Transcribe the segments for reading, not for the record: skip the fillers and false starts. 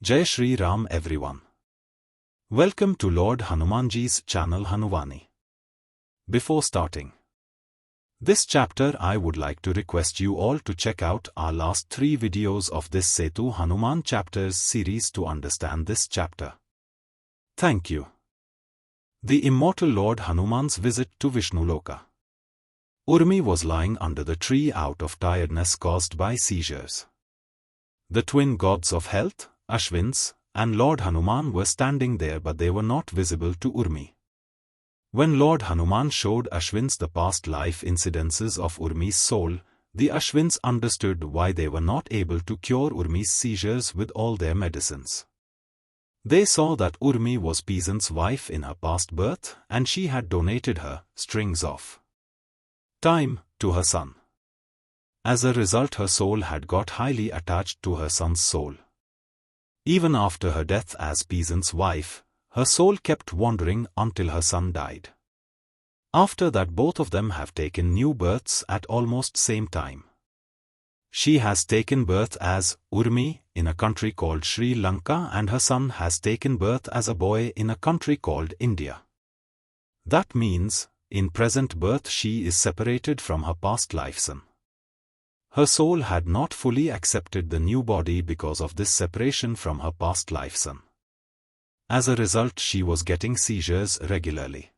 Jai Shri Ram everyone. Welcome to Lord Hanumanji's channel Hanuvani. Before starting this chapter, I would like to request you all to check out our last 3 videos of this Setu Hanuman chapters series to understand this chapter. Thank you. The immortal Lord Hanuman's visit to Vishnu Loka. Urmi was lying under the tree out of tiredness caused by seizures. The twin gods of health, Ashwins, and Lord Hanuman were standing there, but they were not visible to Urmi. When Lord Hanuman showed Ashwins the past life incidences of Urmi's soul, the Ashwins understood why they were not able to cure Urmi's seizures with all their medicines. They saw that Urmi was peasant's wife in her past birth, and she had donated her strings of time to her son. As a result, her soul had got highly attached to her son's soul. Even after her death as peasant's wife, her soul kept wandering until her son died. After that, both of them have taken new births at almost same time. She has taken birth as Urmi in a country called Sri Lanka, and her son has taken birth as a boy in a country called India. That means, in present birth she is separated from her past life son. Her soul had not fully accepted the new body because of this separation from her past life son. As a result, she was getting seizures regularly.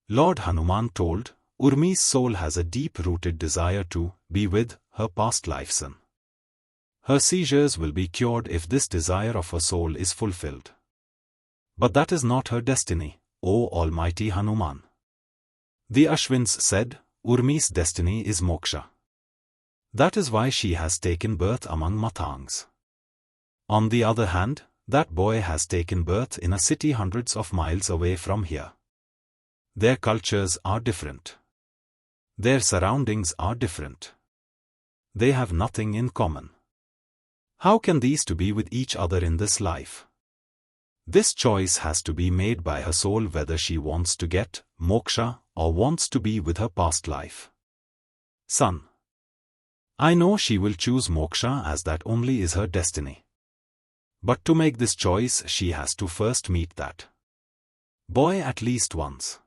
Lord Hanuman told, Urmi's soul has a deep-rooted desire to be with her past life son. Her seizures will be cured if this desire of her soul is fulfilled. But that is not her destiny, O Almighty Hanuman. The Ashwins said, Urmi's destiny is moksha. That is why she has taken birth among Mathangs. On the other hand, that boy has taken birth in a city hundreds of miles away from here. Their cultures are different. Their surroundings are different. They have nothing in common. How can these two be with each other in this life? This choice has to be made by her soul, whether she wants to get moksha or wants to be with her past life son. I know she will choose moksha, as that only is her destiny. But to make this choice, she has to first meet that boy at least once.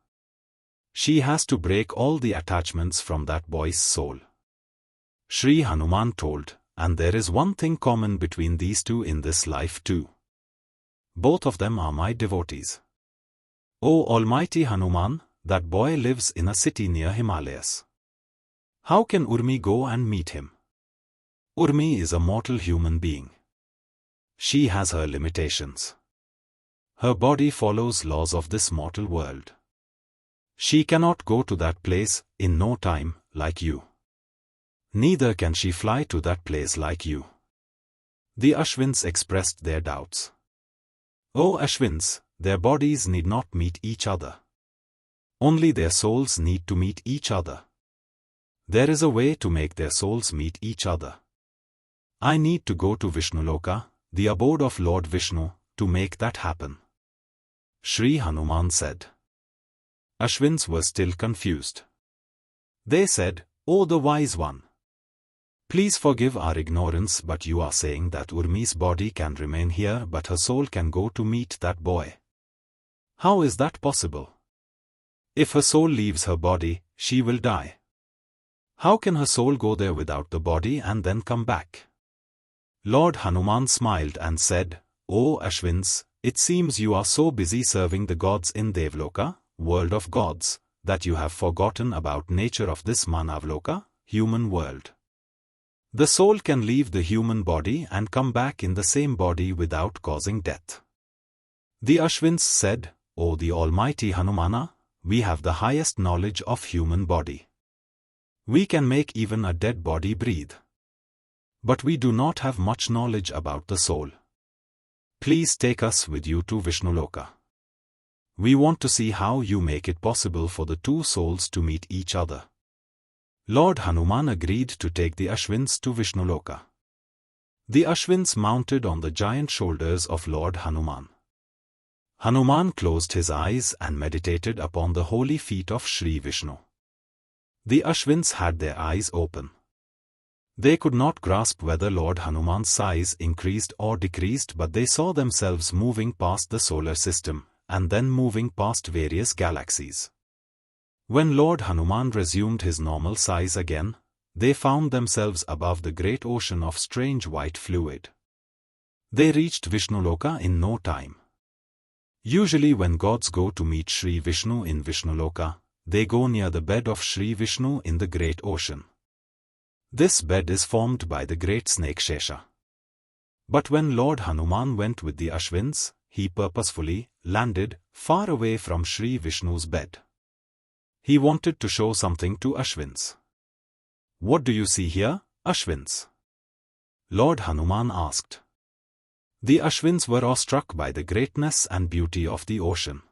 She has to break all the attachments from that boy's soul. Sri Hanuman told, and there is one thing common between these two in this life too. Both of them are my devotees. O Almighty Hanuman, that boy lives in a city near Himalayas. How can Urmi go and meet him? Urmi is a mortal human being. She has her limitations. Her body follows laws of this mortal world. She cannot go to that place in no time like you. Neither can she fly to that place like you. The Ashwins expressed their doubts. O Ashwins, their bodies need not meet each other. Only their souls need to meet each other. There is a way to make their souls meet each other. I need to go to Vishnu Loka, the abode of Lord Vishnu, to make that happen. Sri Hanuman said. Ashwins were still confused. They said, O the wise one, please forgive our ignorance, but you are saying that Urmi's body can remain here but her soul can go to meet that boy. How is that possible? If her soul leaves her body, she will die. How can her soul go there without the body and then come back? Lord Hanuman smiled and said, O Ashwins, it seems you are so busy serving the gods in Devloka, world of gods, that you have forgotten about nature of this Manavloka, human world. The soul can leave the human body and come back in the same body without causing death. The Ashwins said, O the Almighty Hanumana, we have the highest knowledge of human body. We can make even a dead body breathe. But we do not have much knowledge about the soul. Please take us with you to Vishnu Loka. We want to see how you make it possible for the two souls to meet each other. Lord Hanuman agreed to take the Ashwins to Vishnu Loka. The Ashwins mounted on the giant shoulders of Lord Hanuman. Hanuman closed his eyes and meditated upon the holy feet of Sri Vishnu. The Ashwins had their eyes open. They could not grasp whether Lord Hanuman's size increased or decreased, but they saw themselves moving past the solar system, and then moving past various galaxies. When Lord Hanuman resumed his normal size again, they found themselves above the great ocean of strange white fluid. They reached Vishnu Loka in no time. Usually when gods go to meet Sri Vishnu in Vishnu Loka, they go near the bed of Sri Vishnu in the great ocean. This bed is formed by the great snake Shesha. But when Lord Hanuman went with the Ashwins, he purposefully landed far away from Sri Vishnu's bed. He wanted to show something to Ashwins. "What do you see here, Ashwins?" Lord Hanuman asked. The Ashwins were awestruck by the greatness and beauty of the ocean.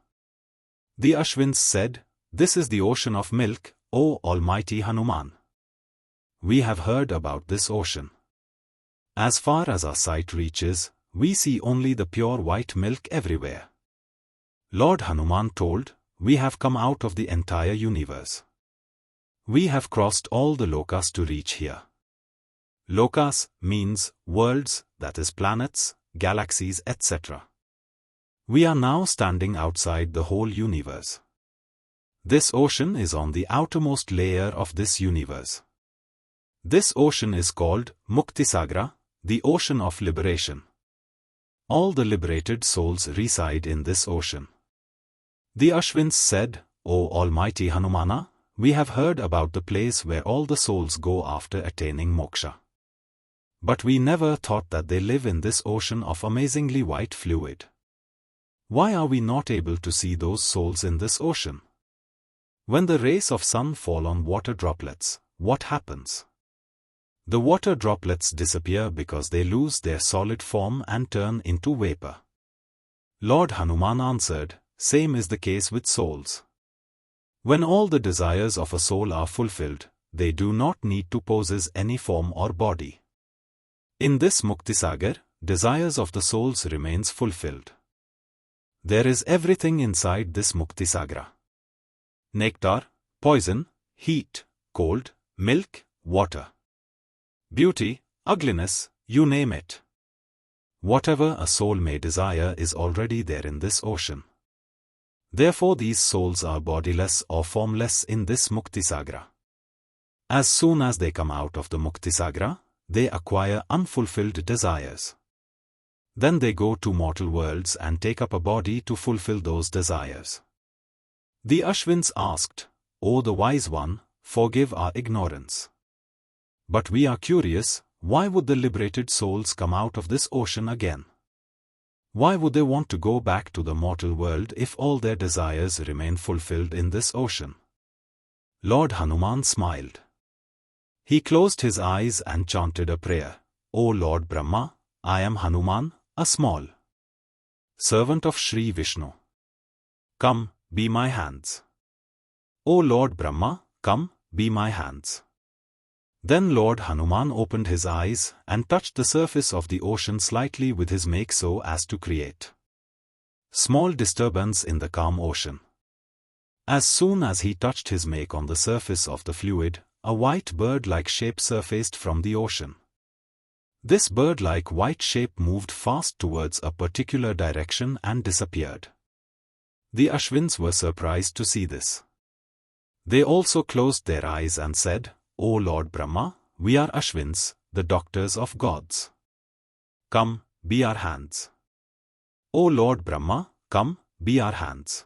The Ashwins said, "This is the ocean of milk, O Almighty Hanuman. We have heard about this ocean. As far as our sight reaches, we see only the pure white milk everywhere." Lord Hanuman told, "We have come out of the entire universe. We have crossed all the lokas to reach here." Lokas means worlds, that is planets, galaxies, etc. We are now standing outside the whole universe. This ocean is on the outermost layer of this universe. This ocean is called Muktisagra, the ocean of liberation. All the liberated souls reside in this ocean. The Ashwins said, "O Almighty Hanumana, we have heard about the place where all the souls go after attaining moksha. But we never thought that they live in this ocean of amazingly white fluid. Why are we not able to see those souls in this ocean? When the rays of sun fall on water droplets, what happens? The water droplets disappear because they lose their solid form and turn into vapor." Lord Hanuman answered, "Same is the case with souls. When all the desires of a soul are fulfilled, they do not need to possess any form or body. In this Muktisagar, desires of the souls remains fulfilled. There is everything inside this Muktisagra. Nectar, poison, heat, cold, milk, water. Beauty, ugliness, you name it. Whatever a soul may desire is already there in this ocean. Therefore these souls are bodiless or formless in this Muktisagra. As soon as they come out of the Muktisagra, they acquire unfulfilled desires. Then they go to mortal worlds and take up a body to fulfill those desires." The Ashwins asked, "O the Wise One, forgive our ignorance. But we are curious, why would the liberated souls come out of this ocean again? Why would they want to go back to the mortal world if all their desires remain fulfilled in this ocean?" Lord Hanuman smiled. He closed his eyes and chanted a prayer. "O Lord Brahma, I am Hanuman, a small servant of Sri Vishnu. Come, be my hands. O Lord Brahma, come, be my hands." Then Lord Hanuman opened his eyes and touched the surface of the ocean slightly with his make so as to create small disturbance in the calm ocean. As soon as he touched his make on the surface of the fluid, a white bird-like shape surfaced from the ocean. This bird-like white shape moved fast towards a particular direction and disappeared. The Ashwins were surprised to see this. They also closed their eyes and said, "O Lord Brahma, we are Ashwins, the doctors of gods. Come, be our hands. O Lord Brahma, come, be our hands."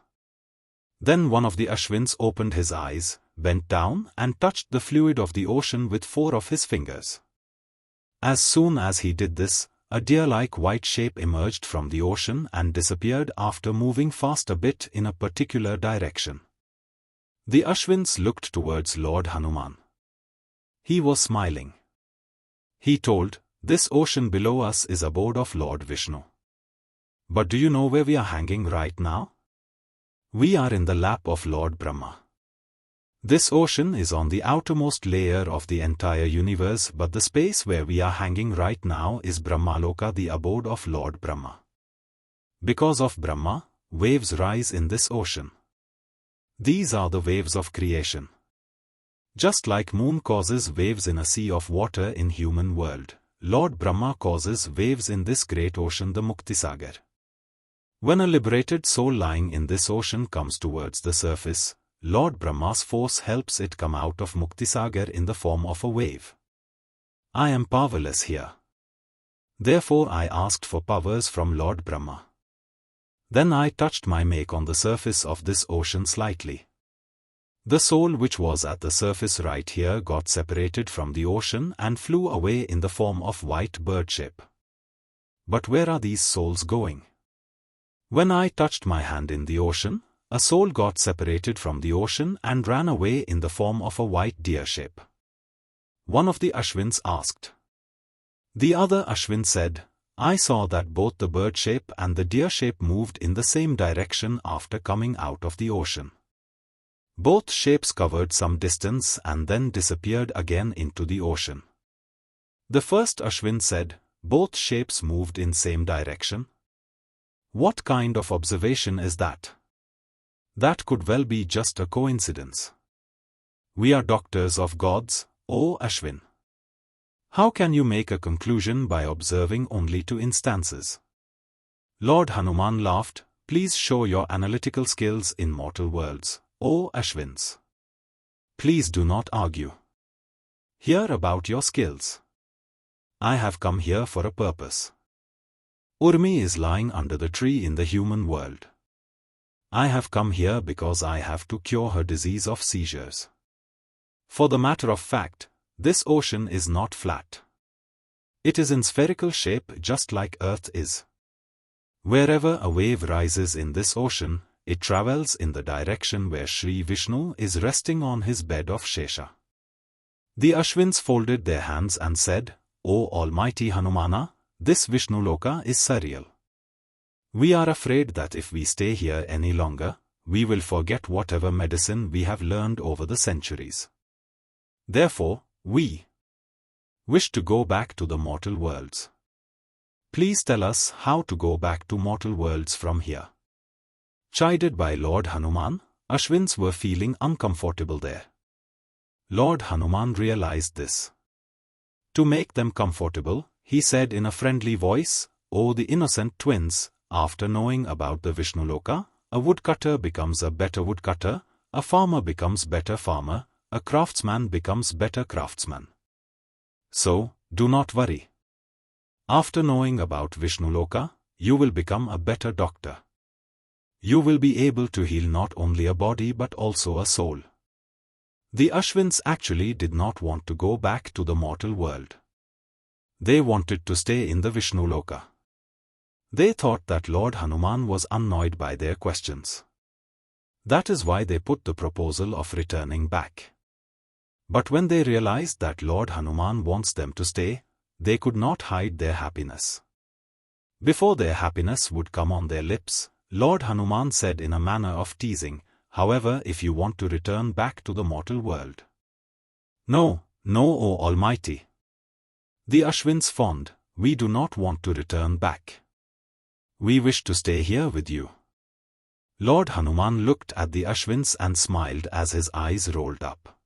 Then one of the Ashwins opened his eyes, bent down and touched the fluid of the ocean with 4 of his fingers. As soon as he did this, a deer-like white shape emerged from the ocean and disappeared after moving fast a bit in a particular direction. The Ashwins looked towards Lord Hanuman. He was smiling. He told, "This ocean below us is abode of Lord Vishnu. But do you know where we are hanging right now? We are in the lap of Lord Brahma. This ocean is on the outermost layer of the entire universe, but the space where we are hanging right now is Brahmaloka, the abode of Lord Brahma. Because of Brahma, waves rise in this ocean. These are the waves of creation. Just like moon causes waves in a sea of water in human world, Lord Brahma causes waves in this great ocean, the Muktisagar. When a liberated soul lying in this ocean comes towards the surface, Lord Brahma's force helps it come out of Muktisagar in the form of a wave. I am powerless here. Therefore I asked for powers from Lord Brahma. Then I touched my make on the surface of this ocean slightly. The soul which was at the surface right here got separated from the ocean and flew away in the form of white bird shape. But where are these souls going? When I touched my hand in the ocean, a soul got separated from the ocean and ran away in the form of a white deer shape. One of the Ashwins asked. The other Ashwin said, I saw that both the bird shape and the deer shape moved in the same direction after coming out of the ocean. Both shapes covered some distance and then disappeared again into the ocean. The first Ashwin said, both shapes moved in same direction. What kind of observation is that? That could well be just a coincidence. We are doctors of gods, O Ashwin. How can you make a conclusion by observing only two instances? Lord Hanuman laughed, please show your analytical skills in mortal worlds, O Ashwins. Please do not argue. Hear about your skills. I have come here for a purpose. Urmi is lying under the tree in the human world. I have come here because I have to cure her disease of seizures. For the matter of fact, this ocean is not flat. It is in spherical shape just like Earth is. Wherever a wave rises in this ocean, it travels in the direction where Sri Vishnu is resting on his bed of Shesha. The Ashwins folded their hands and said, O Almighty Hanumana, this Vishnu Loka is surreal. We are afraid that if we stay here any longer, we will forget whatever medicine we have learned over the centuries. Therefore, we wish to go back to the mortal worlds. Please tell us how to go back to mortal worlds from here. Chided by Lord Hanuman, Ashwins were feeling uncomfortable there. Lord Hanuman realized this. To make them comfortable, he said in a friendly voice, O the innocent twins, after knowing about the Vishnu Loka, a woodcutter becomes a better woodcutter, a farmer becomes better farmer, a craftsman becomes better craftsman. So, do not worry. After knowing about Vishnu Loka, you will become a better doctor. You will be able to heal not only a body but also a soul. The Ashwins actually did not want to go back to the mortal world. They wanted to stay in the Vishnu Loka. They thought that Lord Hanuman was annoyed by their questions. That is why they put the proposal of returning back. But when they realized that Lord Hanuman wants them to stay, they could not hide their happiness. Before their happiness would come on their lips, Lord Hanuman said in a manner of teasing, however, if you want to return back to the mortal world. No, no, O Almighty. The Ashwins fawned, we do not want to return back. We wish to stay here with you. Lord Hanuman looked at the Ashwins and smiled as his eyes rolled up.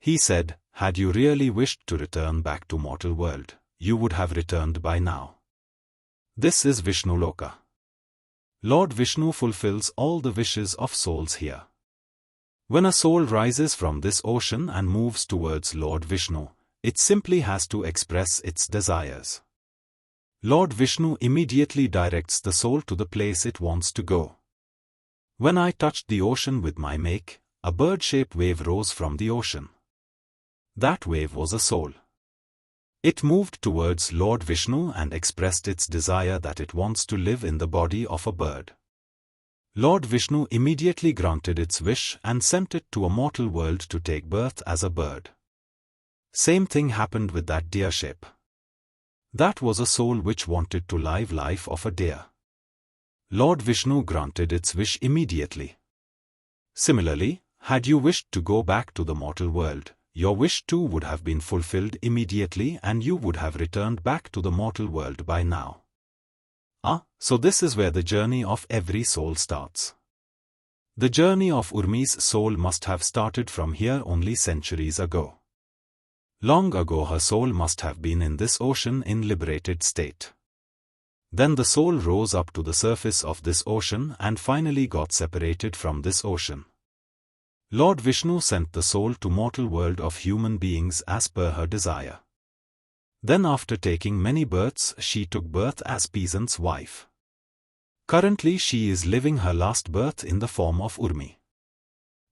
He said, had you really wished to return back to mortal world, you would have returned by now. This is Vishnu Loka. Lord Vishnu fulfills all the wishes of souls here. When a soul rises from this ocean and moves towards Lord Vishnu, it simply has to express its desires. Lord Vishnu immediately directs the soul to the place it wants to go. When I touched the ocean with my make, a bird-shaped wave rose from the ocean. That wave was a soul. It moved towards Lord Vishnu and expressed its desire that it wants to live in the body of a bird. Lord Vishnu immediately granted its wish and sent it to a mortal world to take birth as a bird. Same thing happened with that deer shape. That was a soul which wanted to live life of a deer. Lord Vishnu granted its wish immediately. Similarly, had you wished to go back to the mortal world, your wish too would have been fulfilled immediately and you would have returned back to the mortal world by now. So this is where the journey of every soul starts. The journey of Urmi's soul must have started from here only centuries ago. Long ago her soul must have been in this ocean in liberated state. Then the soul rose up to the surface of this ocean and finally got separated from this ocean. Lord Vishnu sent the soul to mortal world of human beings as per her desire. Then after taking many births she took birth as peasant's wife. Currently she is living her last birth in the form of Urmi.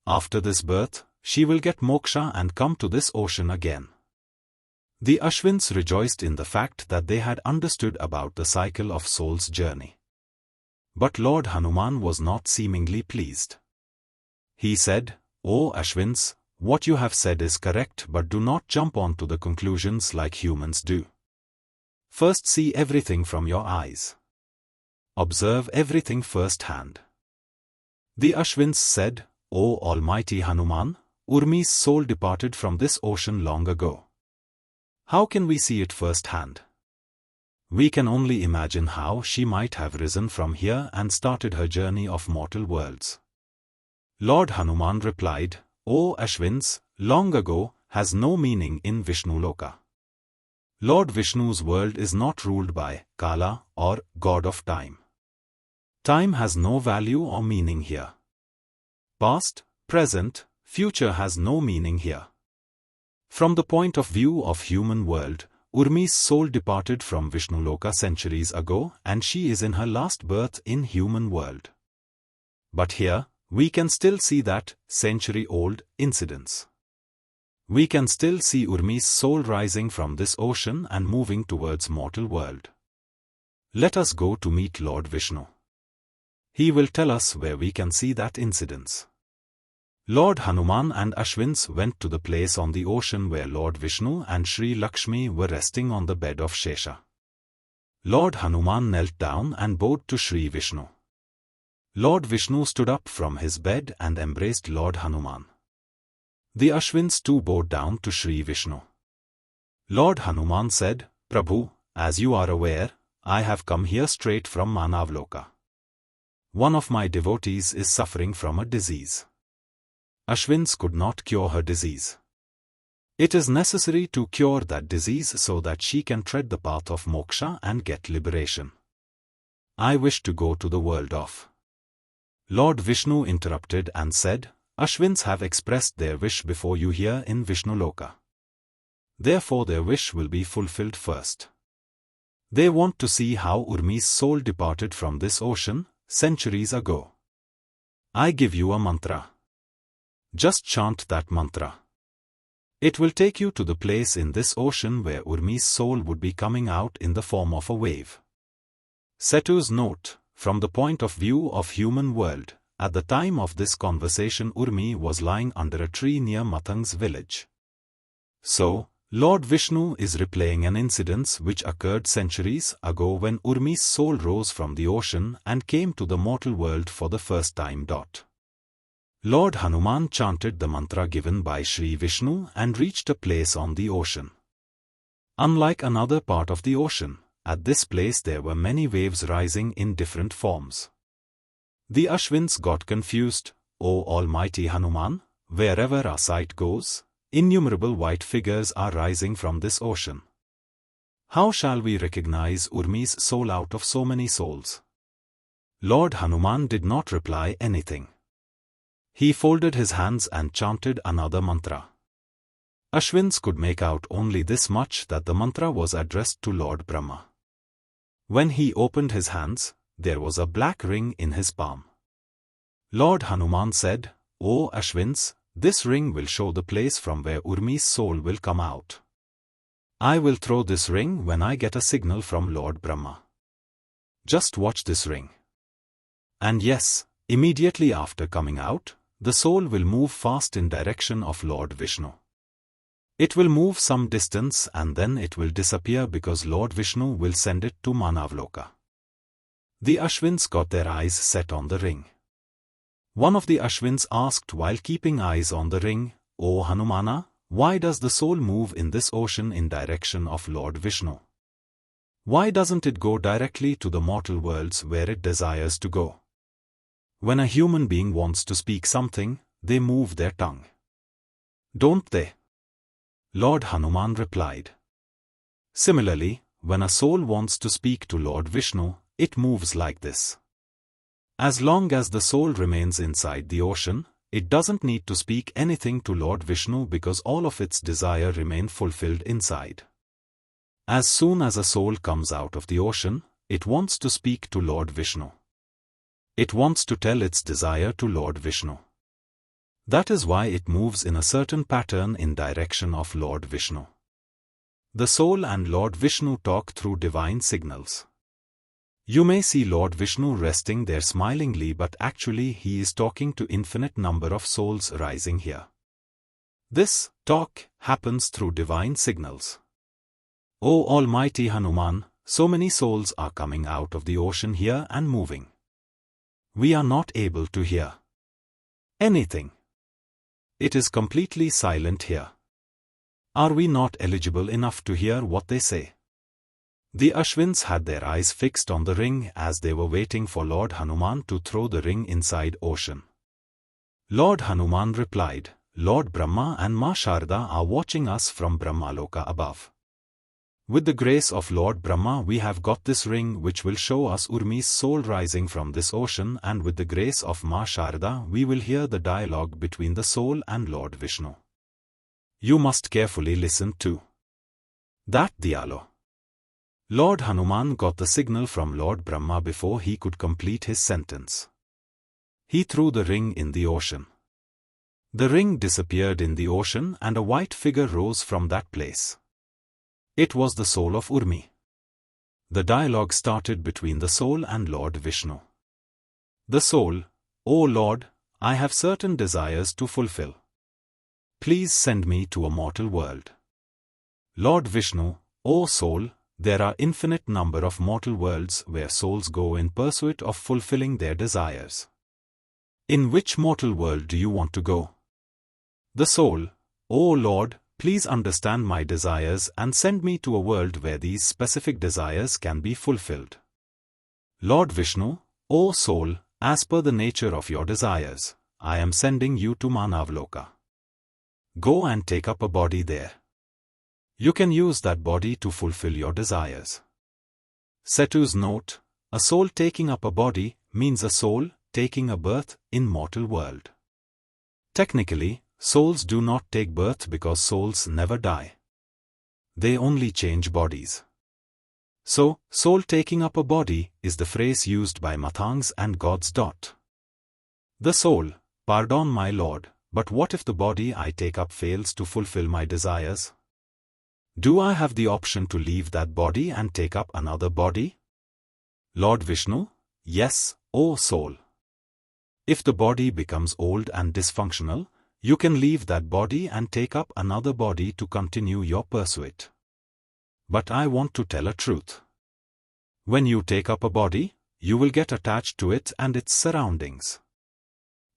After this birth, she will get moksha and come to this ocean again. The Ashwins rejoiced in the fact that they had understood about the cycle of soul's journey. But Lord Hanuman was not seemingly pleased. He said, "O Ashwins, what you have said is correct, but do not jump on to the conclusions like humans do. First see everything from your eyes. Observe everything first-hand." The Ashwins said, "O Almighty Hanuman, Urmi's soul departed from this ocean long ago. How can we see it first-hand? We can only imagine how she might have risen from here and started her journey of mortal worlds." Lord Hanuman replied, "O Ashwins, long ago has no meaning in Vishnu Loka. Lord Vishnu's world is not ruled by Kala or God of time. Time has no value or meaning here. Past, present, future has no meaning here. From the point of view of human world, Urmi's soul departed from Vishnu Loka centuries ago and she is in her last birth in human world. But here, we can still see that century-old incidents. We can still see Urmi's soul rising from this ocean and moving towards mortal world. Let us go to meet Lord Vishnu. He will tell us where we can see that incidents." Lord Hanuman and Ashwins went to the place on the ocean where Lord Vishnu and Sri Lakshmi were resting on the bed of Shesha. Lord Hanuman knelt down and bowed to Sri Vishnu. Lord Vishnu stood up from his bed and embraced Lord Hanuman. The Ashwins too bowed down to Sri Vishnu. Lord Hanuman said, "Prabhu, as you are aware, I have come here straight from Manavloka. One of my devotees is suffering from a disease. Ashwins could not cure her disease. It is necessary to cure that disease so that she can tread the path of moksha and get liberation. I wish to go to the world of." Lord Vishnu interrupted and said, "Ashwins have expressed their wish before you here in Vishnu Loka. Therefore their wish will be fulfilled first. They want to see how Urmi's soul departed from this ocean centuries ago. I give you a mantra. Just chant that mantra. It will take you to the place in this ocean where Urmi's soul would be coming out in the form of a wave." Setu's note: from the point of view of human world, at the time of this conversation Urmi was lying under a tree near Mathang's village. So, Lord Vishnu is replaying an incident which occurred centuries ago when Urmi's soul rose from the ocean and came to the mortal world for the first time. Lord Hanuman chanted the mantra given by Sri Vishnu and reached a place on the ocean. Unlike another part of the ocean, at this place there were many waves rising in different forms. The Ashwins got confused. "O Almighty Hanuman, wherever our sight goes, innumerable white figures are rising from this ocean. How shall we recognize Urmi's soul out of so many souls?" Lord Hanuman did not reply anything. He folded his hands and chanted another mantra. Ashwins could make out only this much, that the mantra was addressed to Lord Brahma. When he opened his hands, there was a black ring in his palm. Lord Hanuman said, "O Ashwins, this ring will show the place from where Urmi's soul will come out. I will throw this ring when I get a signal from Lord Brahma. Just watch this ring. And yes, immediately after coming out, the soul will move fast in direction of Lord Vishnu. It will move some distance and then it will disappear because Lord Vishnu will send it to Manavloka." The Ashwins got their eyes set on the ring. One of the Ashwins asked while keeping eyes on the ring, "O Hanumana, why does the soul move in this ocean in direction of Lord Vishnu? Why doesn't it go directly to the mortal worlds where it desires to go? When a human being wants to speak something, they move their tongue. Don't they? Lord Hanuman replied. Similarly, when a soul wants to speak to Lord Vishnu, it moves like this. As long as the soul remains inside the ocean, it doesn't need to speak anything to Lord Vishnu because all of its desire remain fulfilled inside. As soon as a soul comes out of the ocean, it wants to speak to Lord Vishnu. It wants to tell its desire to Lord Vishnu. That is why it moves in a certain pattern in direction of Lord Vishnu. The soul and Lord Vishnu talk through divine signals. You may see Lord Vishnu resting there smilingly, but actually he is talking to infinite number of souls rising here. This talk happens through divine signals. O Almighty Hanuman, so many souls are coming out of the ocean here and moving. We are not able to hear anything. It is completely silent here. Are we not eligible enough to hear what they say? The Ashwins had their eyes fixed on the ring as they were waiting for Lord Hanuman to throw the ring inside ocean. Lord Hanuman replied, Lord Brahma and Ma Sharda are watching us from Brahma Loka above. With the grace of Lord Brahma we have got this ring which will show us Urmi's soul rising from this ocean, and with the grace of Ma Sharda we will hear the dialogue between the soul and Lord Vishnu. You must carefully listen to that dialogue. Lord Hanuman got the signal from Lord Brahma before he could complete his sentence. He threw the ring in the ocean. The ring disappeared in the ocean and a white figure rose from that place. It was the soul of Urmi. The dialogue started between the soul and Lord Vishnu. The soul, O Lord, I have certain desires to fulfill. Please send me to a mortal world. Lord Vishnu, O soul, there are infinite number of mortal worlds where souls go in pursuit of fulfilling their desires. In which mortal world do you want to go? The soul, O Lord, please understand my desires and send me to a world where these specific desires can be fulfilled. Lord Vishnu, O soul, as per the nature of your desires, I am sending you to Manavloka. Go and take up a body there. You can use that body to fulfill your desires. Setu's note, a soul taking up a body means a soul taking a birth in mortal world. Technically, souls do not take birth because souls never die. They only change bodies. So, soul taking up a body is the phrase used by Mathangs and gods. The soul, pardon my lord, but what if the body I take up fails to fulfill my desires? Do I have the option to leave that body and take up another body? Lord Vishnu, yes, O soul. If the body becomes old and dysfunctional, you can leave that body and take up another body to continue your pursuit. But I want to tell a truth. When you take up a body, you will get attached to it and its surroundings.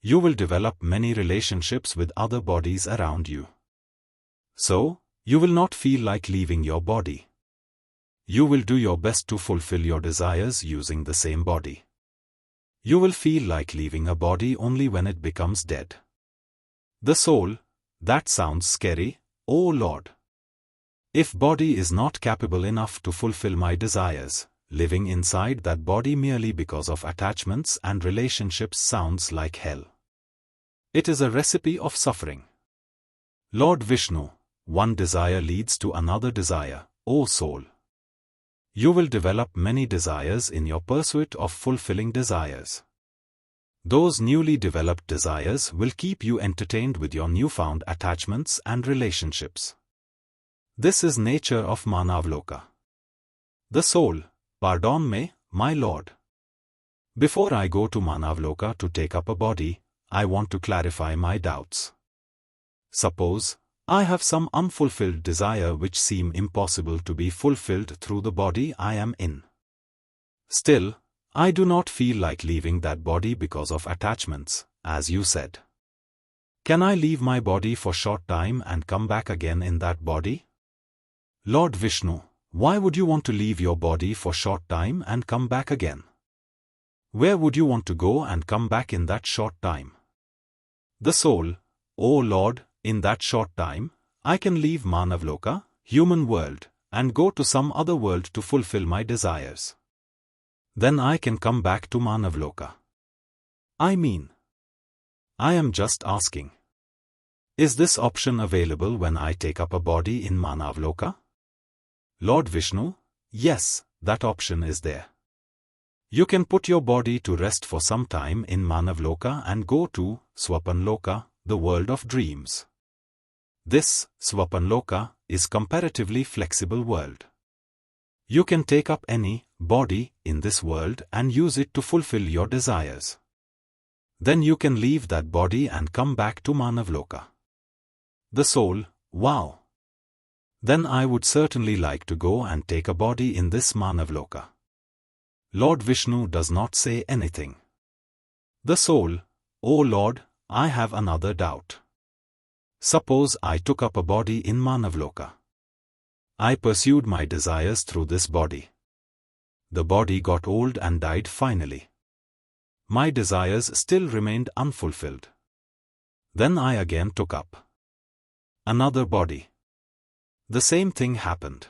You will develop many relationships with other bodies around you. So, you will not feel like leaving your body. You will do your best to fulfill your desires using the same body. You will feel like leaving a body only when it becomes dead. The soul, that sounds scary, O Lord. If body is not capable enough to fulfill my desires, living inside that body merely because of attachments and relationships sounds like hell. It is a recipe of suffering. Lord Vishnu, one desire leads to another desire, O soul. You will develop many desires in your pursuit of fulfilling desires. Those newly developed desires will keep you entertained with your newfound attachments and relationships. This is nature of Manavloka. The soul, pardon me, my lord. Before I go to Manavloka to take up a body, I want to clarify my doubts. Suppose, I have some unfulfilled desire which seem impossible to be fulfilled through the body I am in. Still, I do not feel like leaving that body because of attachments, as you said. Can I leave my body for short time and come back again in that body? Lord Vishnu, why would you want to leave your body for short time and come back again? Where would you want to go and come back in that short time? The soul, O Lord, in that short time, I can leave Manav Loka, human world, and go to some other world to fulfill my desires. Then I can come back to Manav Loka. I am just asking. Is this option available when I take up a body in Manav Loka? Lord Vishnu, yes, that option is there. You can put your body to rest for some time in Manav Loka and go to Swapan Loka, the world of dreams. This, Swapan Loka, is comparatively flexible world. You can take up any body in this world and use it to fulfill your desires. Then you can leave that body and come back to Manav Loka. The soul, wow! Then I would certainly like to go and take a body in this Manav Loka. Lord Vishnu does not say anything. The soul, O Lord, I have another doubt. Suppose I took up a body in Manav Loka. I pursued my desires through this body. The body got old and died finally. My desires still remained unfulfilled. Then I again took up another body. The same thing happened.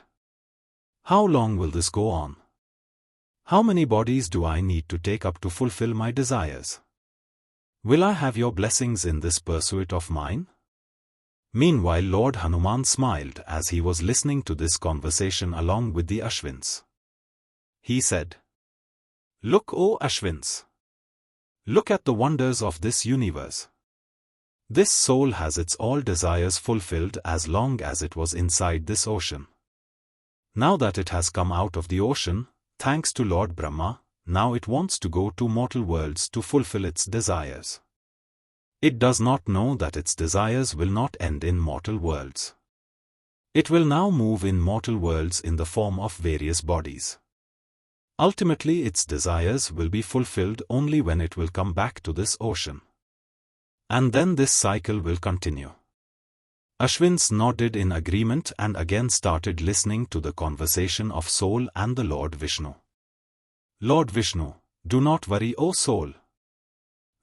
How long will this go on? How many bodies do I need to take up to fulfill my desires? Will I have your blessings in this pursuit of mine? Meanwhile, Lord Hanuman smiled as he was listening to this conversation along with the Ashwins. He said, "Look, O Ashwins! Look at the wonders of this universe. This soul has its all desires fulfilled as long as it was inside this ocean. Now that it has come out of the ocean, thanks to Lord Brahma, now it wants to go to mortal worlds to fulfill its desires. It does not know that its desires will not end in mortal worlds. It will now move in mortal worlds in the form of various bodies. Ultimately its desires will be fulfilled only when it will come back to this ocean. And then this cycle will continue." Ashwins nodded in agreement and again started listening to the conversation of soul and the Lord Vishnu. "Lord Vishnu, do not worry, O soul.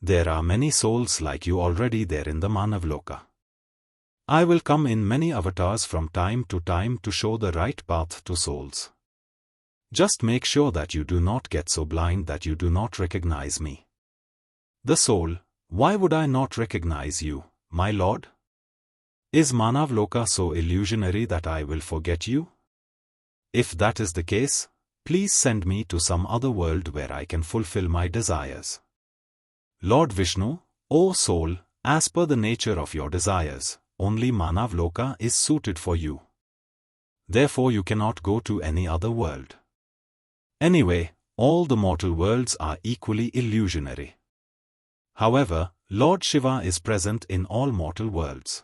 There are many souls like you already there in the Manav Loka. I will come in many avatars from time to time to show the right path to souls. Just make sure that you do not get so blind that you do not recognize me." The soul, "Why would I not recognize you, my Lord? Is Manav Loka so illusionary that I will forget you? If that is the case, please send me to some other world where I can fulfill my desires." Lord Vishnu, "O soul, as per the nature of your desires, only Manav Loka is suited for you. Therefore you cannot go to any other world. Anyway, all the mortal worlds are equally illusionary. However, Lord Shiva is present in all mortal worlds.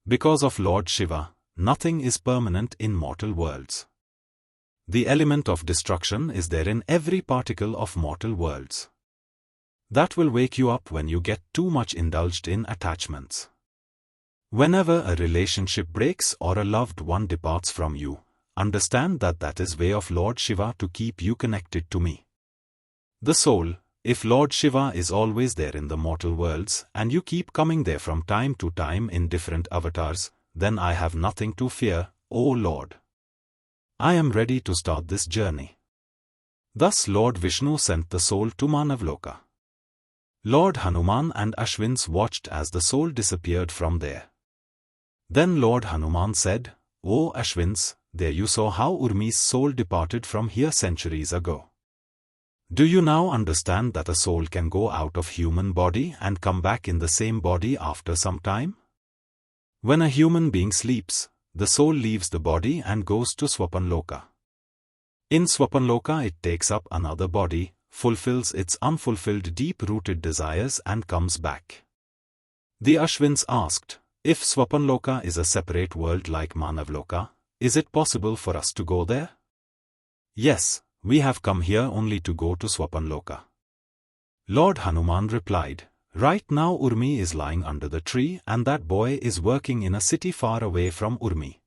Because of Lord Shiva, nothing is permanent in mortal worlds. The element of destruction is there in every particle of mortal worlds. That will wake you up when you get too much indulged in attachments. Whenever a relationship breaks or a loved one departs from you, understand that that is way of Lord Shiva to keep you connected to me. The soul, if Lord Shiva is always there in the mortal worlds and you keep coming there from time to time in different avatars, then I have nothing to fear, O Lord. I am ready to start this journey." Thus Lord Vishnu sent the soul to Manav Loka. Lord Hanuman and Ashwins watched as the soul disappeared from there. Then Lord Hanuman said, "O Ashwins, there you saw how Urmi's soul departed from here centuries ago. Do you now understand that a soul can go out of human body and come back in the same body after some time? When a human being sleeps, the soul leaves the body and goes to Swapan Loka. In Swapan Loka it takes up another body, fulfills its unfulfilled deep-rooted desires and comes back." The Ashwins asked, "If Swapan Loka is a separate world like Manav Loka, is it possible for us to go there?" "Yes, we have come here only to go to Swapan Loka." Lord Hanuman replied, "Right now Urmi is lying under the tree and that boy is working in a city far away from Urmi.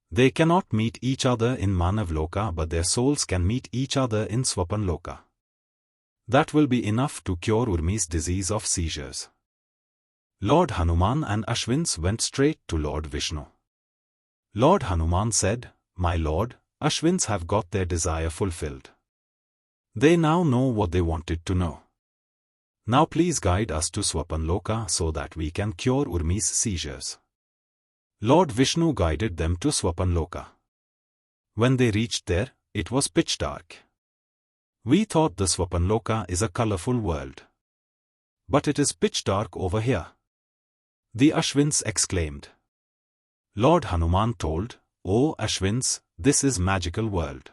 They cannot meet each other in Manav Loka but their souls can meet each other in Swapan Loka. That will be enough to cure Urmi's disease of seizures. Lord Hanuman and Ashwins went straight to Lord Vishnu. Lord Hanuman said, "My lord, Ashwins have got their desire fulfilled. They now know what they wanted to know. Now please guide us to Swapan Loka so that we can cure Urmi's seizures." Lord Vishnu guided them to Swapan Loka. When they reached there, it was pitch dark. We thought the Swapan Loka is a colorful world. But it is pitch dark over here. The Ashwins exclaimed. Lord Hanuman told, "Oh Ashwins, this is magical world.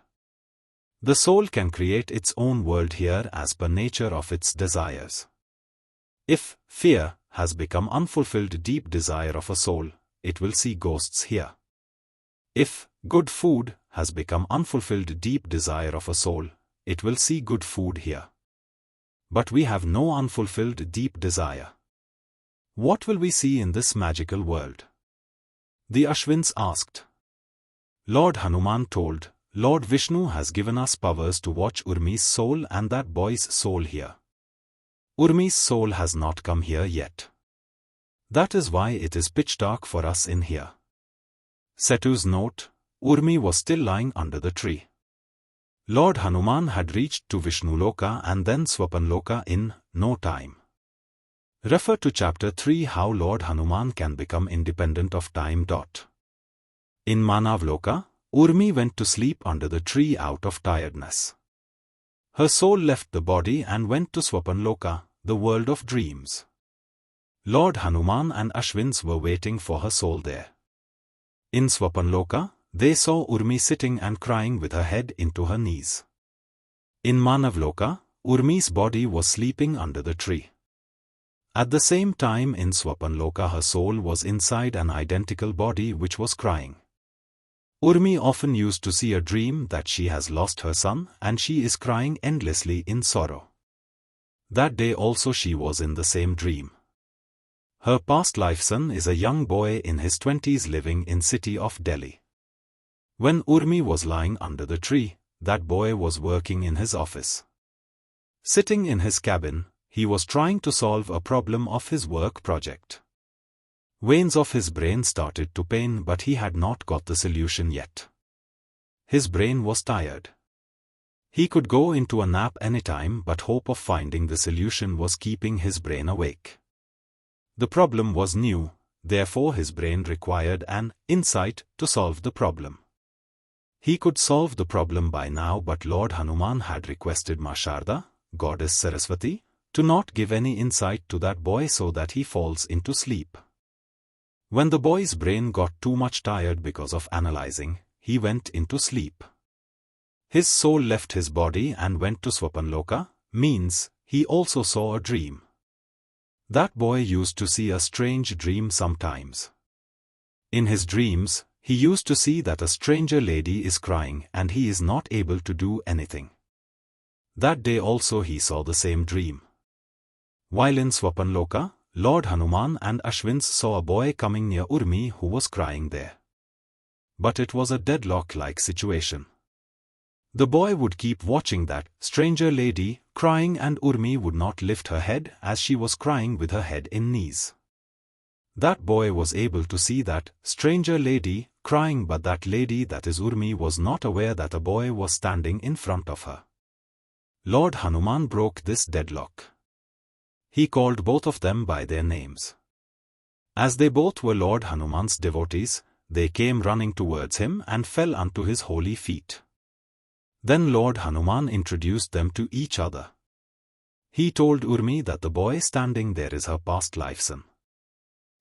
The soul can create its own world here as per nature of its desires. If fear has become unfulfilled deep desire of a soul, it will see ghosts here. If good food has become unfulfilled deep desire of a soul, it will see good food here. But we have no unfulfilled deep desire. What will we see in this magical world?" The Ashwins asked. Lord Hanuman told, "Lord Vishnu has given us powers to watch Urmi's soul and that boy's soul here. Urmi's soul has not come here yet. That is why it is pitch dark for us in here." Setu's note: Urmi was still lying under the tree. Lord Hanuman had reached to Vishnu Loka and then Swapan Loka in no time. Refer to chapter 3 how Lord Hanuman can become independent of time. In Manav Loka, Urmi went to sleep under the tree out of tiredness. Her soul left the body and went to Swapan Loka, the world of dreams. Lord Hanuman and Ashwins were waiting for her soul there. In Swapan Loka, they saw Urmi sitting and crying with her head into her knees. In Manav Loka, Urmi's body was sleeping under the tree. At the same time in Swapan Loka her soul was inside an identical body which was crying. Urmi often used to see a dream that she has lost her son and she is crying endlessly in sorrow. That day also she was in the same dream. Her past life son is a young boy in his 20s living in city of Delhi. When Urmi was lying under the tree, that boy was working in his office. Sitting in his cabin, he was trying to solve a problem of his work project. Veins of his brain started to pain but he had not got the solution yet. His brain was tired. He could go into a nap anytime but hope of finding the solution was keeping his brain awake. The problem was new, therefore his brain required an insight to solve the problem. He could solve the problem by now but Lord Hanuman had requested Ma Sharda, goddess Saraswati, to not give any insight to that boy so that he falls into sleep. When the boy's brain got too much tired because of analyzing, he went into sleep. His soul left his body and went to Swapan Loka, means he also saw a dream. That boy used to see a strange dream sometimes. In his dreams, he used to see that a stranger lady is crying and he is not able to do anything. That day also he saw the same dream. While in Swapan Loka, Lord Hanuman and Ashwins saw a boy coming near Urmi who was crying there. But it was a deadlock-like situation. The boy would keep watching that stranger lady crying and Urmi would not lift her head as she was crying with her head in knees. That boy was able to see that stranger lady crying but that lady that is Urmi was not aware that a boy was standing in front of her. Lord Hanuman broke this deadlock. He called both of them by their names. As they both were Lord Hanuman's devotees, they came running towards him and fell unto his holy feet. Then Lord Hanuman introduced them to each other. He told Urmi that the boy standing there is her past life son.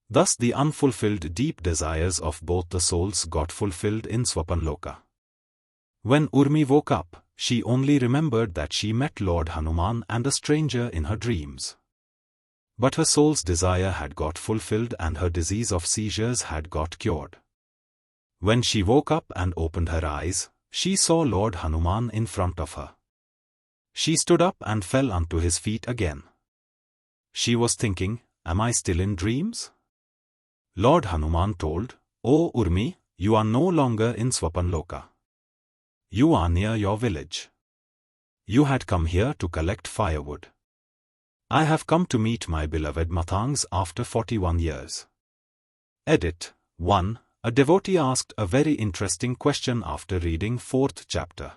Thus the unfulfilled deep desires of both the souls got fulfilled in Swapan Loka. When Urmi woke up, she only remembered that she met Lord Hanuman and a stranger in her dreams. But her soul's desire had got fulfilled and her disease of seizures had got cured. When she woke up and opened her eyes, she saw Lord Hanuman in front of her. She stood up and fell unto his feet again. She was thinking, "Am I still in dreams?" Lord Hanuman told, "O Urmi, you are no longer in Swapan Loka. You are near your village. you had come here to collect firewood. I have come to meet my beloved Mathangs after 41 years. Edit 1. A devotee asked a very interesting question after reading 4th chapter.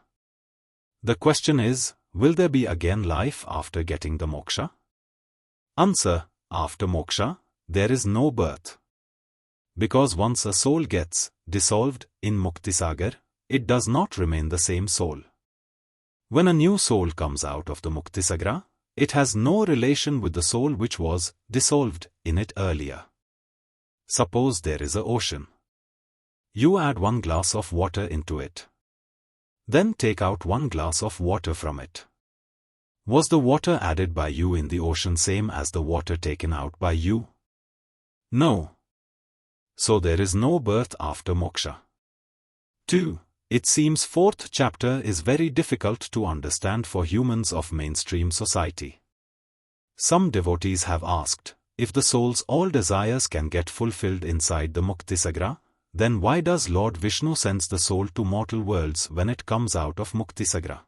The question is, will there be again life after getting the moksha? Answer, after moksha, there is no birth. Because once a soul gets dissolved in Muktisagar, it does not remain the same soul. When a new soul comes out of the Muktisagra, it has no relation with the soul which was dissolved in it earlier. Suppose there is an ocean. You add 1 glass of water into it. Then take out 1 glass of water from it. Was the water added by you in the ocean same as the water taken out by you? No. So there is no birth after moksha. 2. It seems 4th chapter is very difficult to understand for humans of mainstream society. Some devotees have asked, if the soul's all desires can get fulfilled inside the Muktisagra, then why does Lord Vishnu sends the soul to mortal worlds when it comes out of Muktisagra?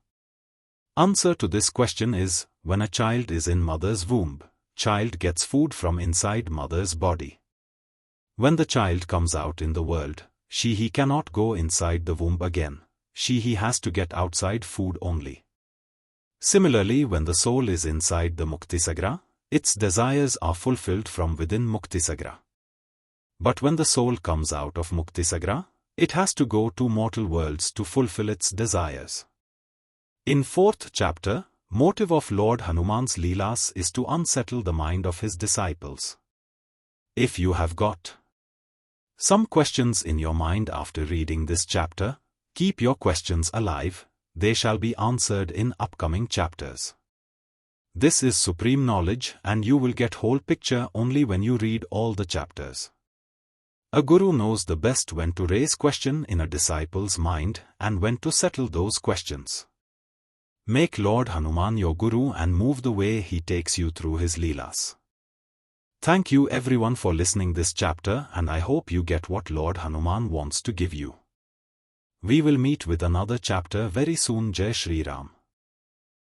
Answer to this question is, when a child is in mother's womb, child gets food from inside mother's body. When the child comes out in the world, he cannot go inside the womb again, he has to get outside food only. Similarly, when the soul is inside the Muktisagra, its desires are fulfilled from within Muktisagra. But when the soul comes out of Muktisagra, it has to go to mortal worlds to fulfill its desires. In 4th chapter, motive of Lord Hanuman's Leelas is to unsettle the mind of his disciples. If you have got some questions in your mind after reading this chapter, keep your questions alive, they shall be answered in upcoming chapters. This is supreme knowledge and you will get whole picture only when you read all the chapters. A guru knows the best when to raise question in a disciple's mind and when to settle those questions. Make Lord Hanuman your guru and move the way he takes you through his Leelas. Thank you everyone for listening this chapter and I hope you get what Lord Hanuman wants to give you. We will meet with another chapter very soon. Jai Shri Ram.